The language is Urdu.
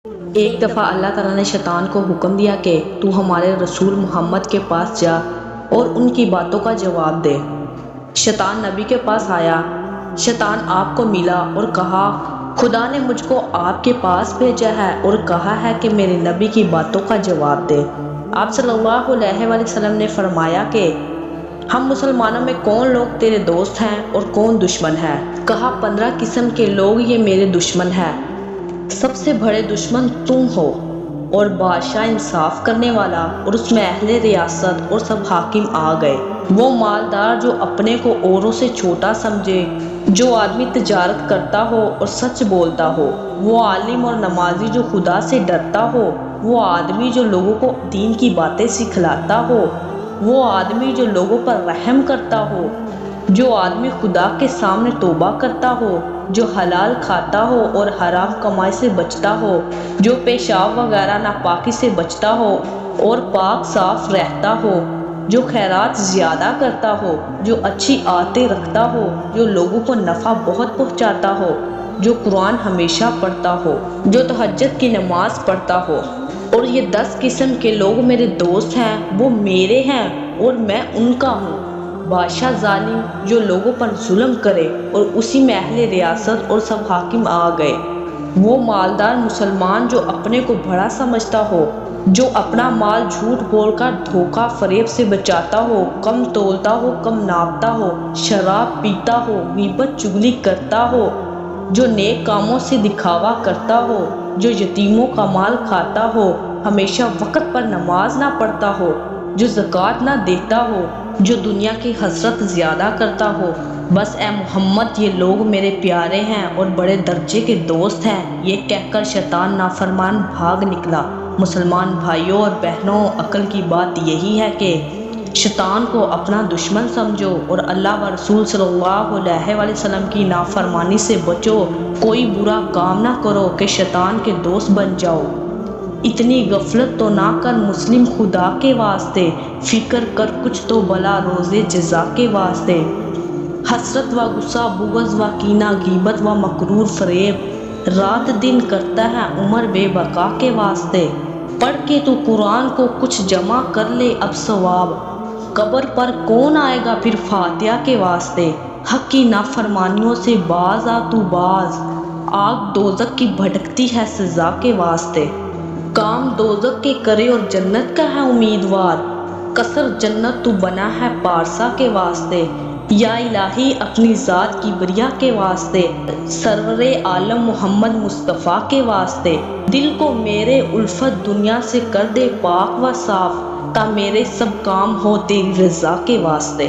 ایک دفعہ اللہ تعالیٰ نے شیطان کو حکم دیا کہ تو ہمارے رسول محمد کے پاس جا اور ان کی باتوں کا جواب دے۔ شیطان نبی کے پاس آیا۔ شیطان آپ کو ملا اور کہا، خدا نے مجھ کو آپ کے پاس بھیجا ہے اور کہا ہے کہ میرے نبی کی باتوں کا جواب دے۔ آپ صلی اللہ علیہ وآلہ وسلم نے فرمایا کہ ہم مسلمانوں میں کون لوگ تیرے دوست ہیں اور کون دشمن ہیں؟ کہا 15 قسم کے لوگ یہ میرے دشمن ہیں۔ سب سے بڑے دشمن تم ہو، اور بادشاہ انصاف کرنے والا اور اس میں اہل ریاست اور سب حاکم آ گئے۔ وہ مالدار جو اپنے کو اوروں سے چھوٹا سمجھے، جو آدمی تجارت کرتا ہو اور سچ بولتا ہو، وہ عالم اور نمازی جو خدا سے ڈرتا ہو، وہ آدمی جو لوگوں کو دین کی باتیں سکھلاتا ہو، وہ آدمی جو لوگوں پر رحم کرتا ہو، جو آدمی خدا کے سامنے توبہ کرتا ہو، جو حلال کھاتا ہو اور حرام کمائی سے بچتا ہو، جو پیشاب وغیرہ ناپاکی سے بچتا ہو اور پاک صاف رہتا ہو، جو خیرات زیادہ کرتا ہو، جو اچھی عادتیں رکھتا ہو، جو لوگوں کو نفع بہت پہنچاتا ہو، جو قرآن ہمیشہ پڑھتا ہو، جو تہجد کی نماز پڑھتا ہو۔ اور یہ 10 قسم کے لوگ میرے دوست ہیں، وہ میرے ہیں اور میں ان کا ہوں۔ بادشاہ ظالم جو لوگوں پر ظلم کرے، اور اسی میں اہل ریاست اور سب حاکم آ گئے۔ وہ مالدار مسلمان جو اپنے کو بڑا سمجھتا ہو، جو اپنا مال جھوٹ بول کر دھوکہ فریب سے بچاتا ہو، کم تولتا ہو، کم ناپتا ہو، شراب پیتا ہو، غیبت چغلی کرتا ہو، جو نیک کاموں سے دکھاوا کرتا ہو، جو یتیموں کا مال کھاتا ہو، ہمیشہ وقت پر نماز نہ پڑھتا ہو، جو زکوٰۃ نہ دیتا ہو، جو دنیا کی حسرت زیادہ کرتا ہو۔ بس اے محمد، یہ لوگ میرے پیارے ہیں اور بڑے درجے کے دوست ہیں۔ یہ کہہ کر شیطان نافرمان بھاگ نکلا۔ مسلمان بھائیوں اور بہنوں، عقل کی بات یہی ہے کہ شیطان کو اپنا دشمن سمجھو اور اللہ و رسول صلی اللہ علیہ وآلہ وسلم کی نافرمانی سے بچو۔ کوئی برا کام نہ کرو کہ شیطان کے دوست بن جاؤ۔ اتنی غفلت تو نہ کر مسلم خدا کے واسطے، فکر کر کچھ تو بھلا روزے جزا کے واسطے۔ حسرت و غصہ، بغض و کینہ، غیبت و مکرور فریب، رات دن کرتا ہے عمر بے بقا کے واسطے۔ پڑھ کے تو قرآن کو کچھ جمع کر لے اب ثواب، قبر پر کون آئے گا پھر فاتحہ کے واسطے۔ حق کی نافرمانیوں سے باز آ تو باز، آگ دوزخ کی بھٹکتی ہے سزا کے واسطے۔ کام دوزخ کے کرے اور جنت کا ہے امیدوار، قصر جنت تو بنا ہے پارسا کے واسطے۔ یا الہی اپنی ذات کی بریا کے واسطے، سرور عالم محمد مصطفیٰ کے واسطے، دل کو میرے الفت دنیا سے کر دے پاک و صاف، تا میرے سب کام ہو تیری رضا کے واسطے۔